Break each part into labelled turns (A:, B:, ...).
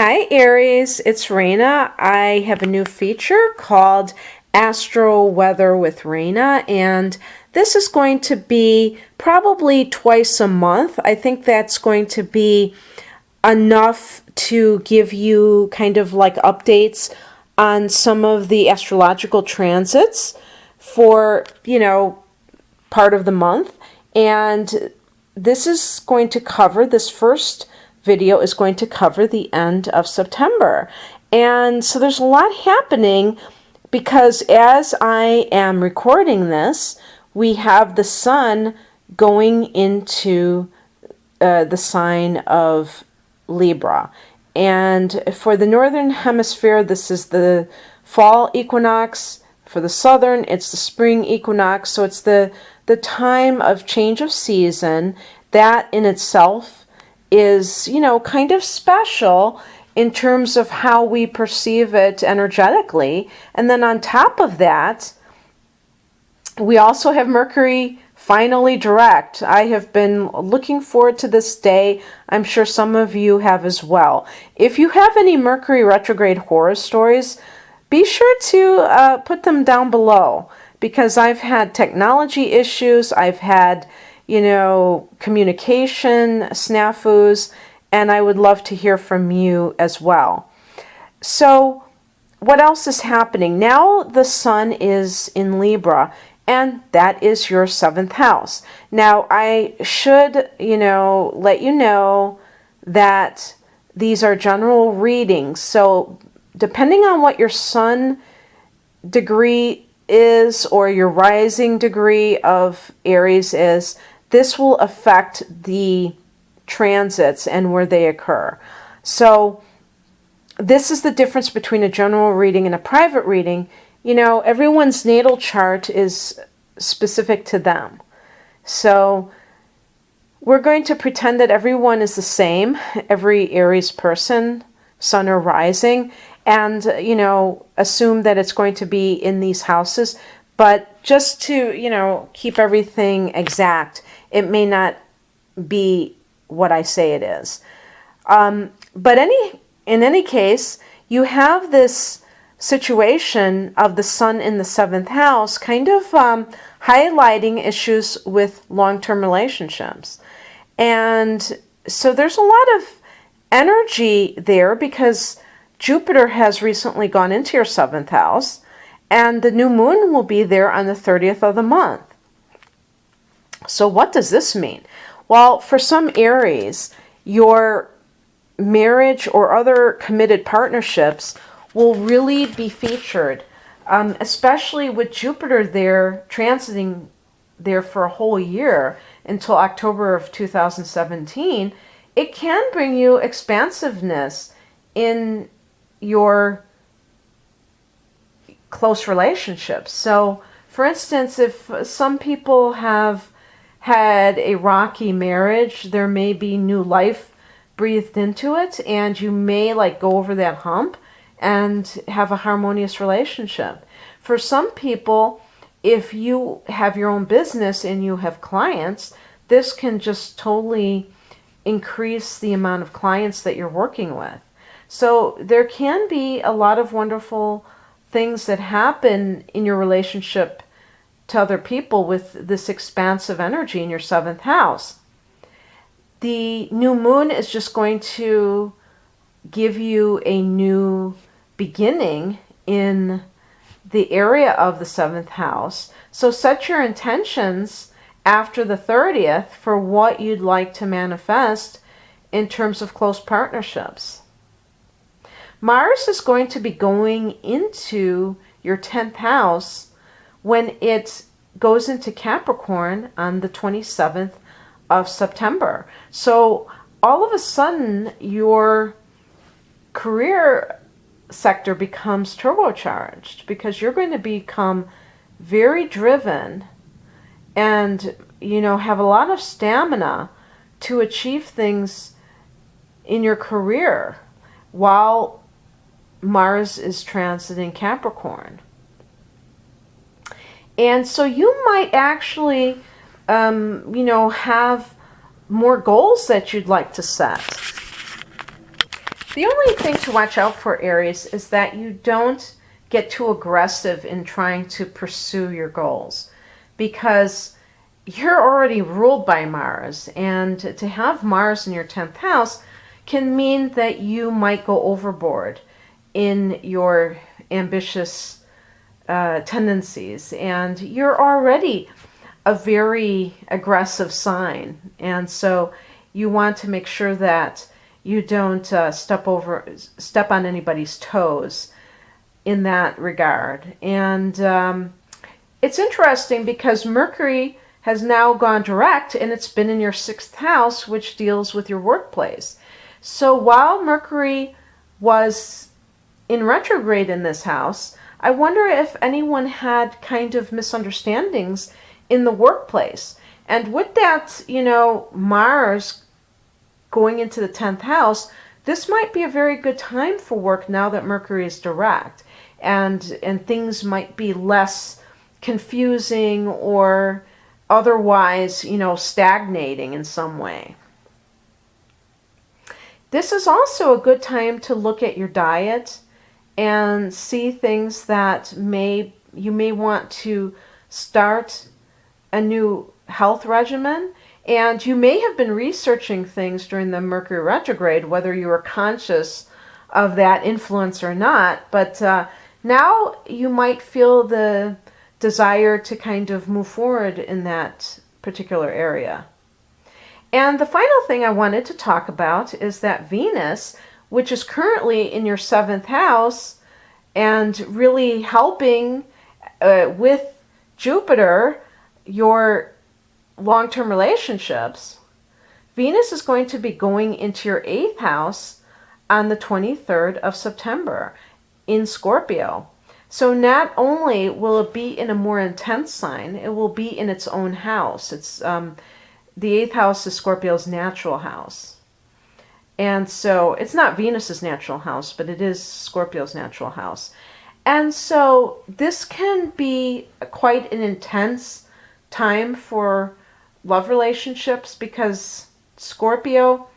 A: Hi Aries, it's Raina. I have a new feature called Astroweather with Raina, and this is going to be probably twice a month. I think that's going to be enough to give you kind of like updates on some of the astrological transits for, part of the month. And this first video is going to cover the end of September. And so there's a lot happening because as I am recording this, we have the sun going into the sign of Libra. And for the northern hemisphere, this is the fall equinox. For the southern, it's the spring equinox. So it's the time of change of season. That in itself is, kind of special in terms of how we perceive it energetically. And then on top of that, we also have Mercury finally direct. I have been looking forward to this day. I'm sure some of you have as well. If you have any Mercury retrograde horror stories, be sure to put them down below, because I've had technology issues, I've had, communication snafus, and I would love to hear from you as well. So what else is happening? Now the sun is in Libra, and that is your 7th house. Now I should, let you know that these are general readings. So depending on what your sun degree is or your rising degree of Aries is, this will affect the transits and where they occur. So this is the difference between a general reading and a private reading. Everyone's natal chart is specific to them. So we're going to pretend that everyone is the same, every Aries person, sun or rising, and, assume that it's going to be in these houses. But just to, keep everything exact, it may not be what I say it is. But in any case, you have this situation of the sun in the 7th house kind of highlighting issues with long-term relationships. And so there's a lot of energy there because Jupiter has recently gone into your 7th house, and the new moon will be there on the 30th of the month. So what does this mean? Well, for some Aries, your marriage or other committed partnerships will really be featured, especially with Jupiter there transiting there for a whole year until October of 2017. It can bring you expansiveness in your close relationships. So, for instance, if some people have had a rocky marriage, there may be new life breathed into it, and you may go over that hump and have a harmonious relationship. For some people, if you have your own business and you have clients, this can just totally increase the amount of clients that you're working with. So there can be a lot of wonderful things that happen in your relationship to other people with this expansive energy in your 7th house. The new moon is just going to give you a new beginning in the area of the 7th house. So set your intentions after the 30th for what you'd like to manifest in terms of close partnerships. Mars is going to be going into your 10th house when it goes into Capricorn on the 27th of September. So all of a sudden, your career sector becomes turbocharged because you're going to become very driven and, have a lot of stamina to achieve things in your career while Mars is transiting Capricorn. And so you might actually, have more goals that you'd like to set. The only thing to watch out for, Aries, is that you don't get too aggressive in trying to pursue your goals, because you're already ruled by Mars, and to have Mars in your 10th house can mean that you might go overboard in your ambitious tendencies, and you're already a very aggressive sign, and so you want to make sure that you don't step on anybody's toes in that regard. And it's interesting because Mercury has now gone direct, and it's been in your 6th house, which deals with your workplace. So while Mercury was in retrograde in this house, I wonder if anyone had kind of misunderstandings in the workplace. And with that, Mars going into the 10th house, this might be a very good time for work now that Mercury is direct. And things might be less confusing or otherwise, stagnating in some way. This is also a good time to look at your diet and see things that you may want to start a new health regimen. And you may have been researching things during the Mercury retrograde, whether you were conscious of that influence or not. But now you might feel the desire to kind of move forward in that particular area. And the final thing I wanted to talk about is that Venus, which is currently in your 7th house and really helping with Jupiter, your long-term relationships, Venus is going to be going into your 8th house on the 23rd of September in Scorpio. So not only will it be in a more intense sign, it will be in its own house. It's the 8th house is Scorpio's natural house. And so it's not Venus's natural house, but it is Scorpio's natural house. And so this can be quite an intense time for love relationships, because Scorpio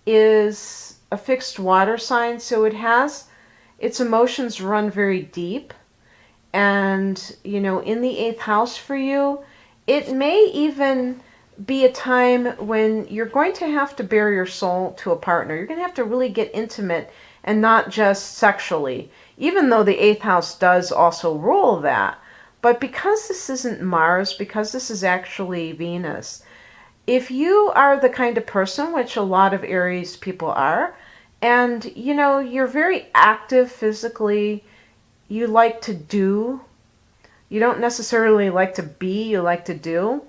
A: is a fixed water sign, so it has its emotions run very deep. And, in the 8th house for you, it may even be a time when you're going to have to bare your soul to a partner. You're going to have to really get intimate, and not just sexually, even though the 8th house does also rule that. But because this isn't Mars, because this is actually Venus, if you are the kind of person, which a lot of Aries people are, and, you're very active physically, you like to do, you don't necessarily like to be, you like to do.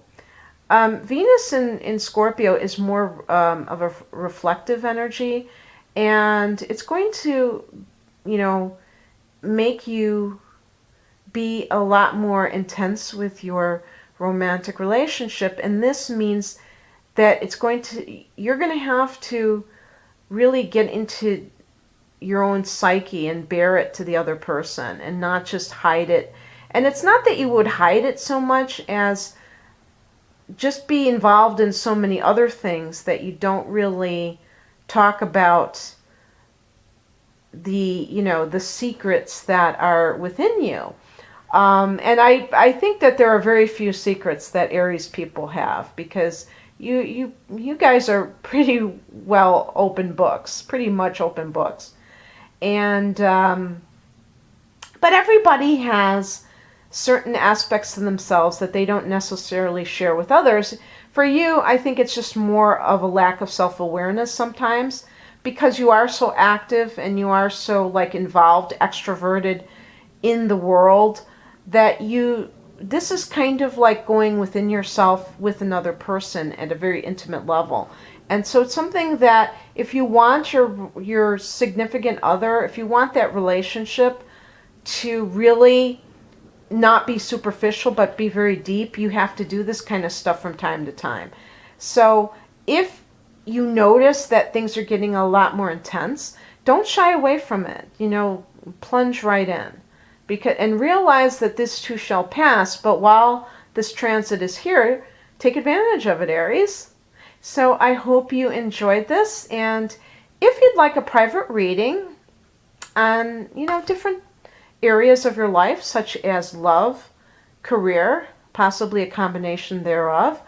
A: Venus in Scorpio is more of a reflective energy, and it's going to, make you be a lot more intense with your romantic relationship. And this means that you're going to have to really get into your own psyche and bear it to the other person, and not just hide it. And it's not that you would hide it so much as just be involved in so many other things that you don't really talk about the secrets that are within you. And I think that there are very few secrets that Aries people have, because you guys are pretty well open books, pretty much open books. And but everybody has certain aspects of themselves that they don't necessarily share with others. For you, I think it's just more of a lack of self-awareness sometimes, because you are so active and you are so involved, extroverted in the world, that this is kind of like going within yourself with another person at a very intimate level. And so it's something that if you want your significant other, if you want that relationship to really not be superficial but be very deep, you have to do this kind of stuff from time to time. So if you notice that things are getting a lot more intense, don't shy away from it. Plunge right in. And realize that this too shall pass, but while this transit is here, take advantage of it, Aries. So I hope you enjoyed this, and if you'd like a private reading on, different areas of your life, such as love, career, possibly a combination thereof,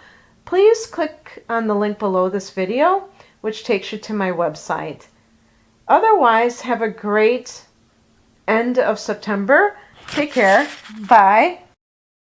A: please click on the link below this video, which takes you to my website. Otherwise, have a great end of September. Take care. Bye.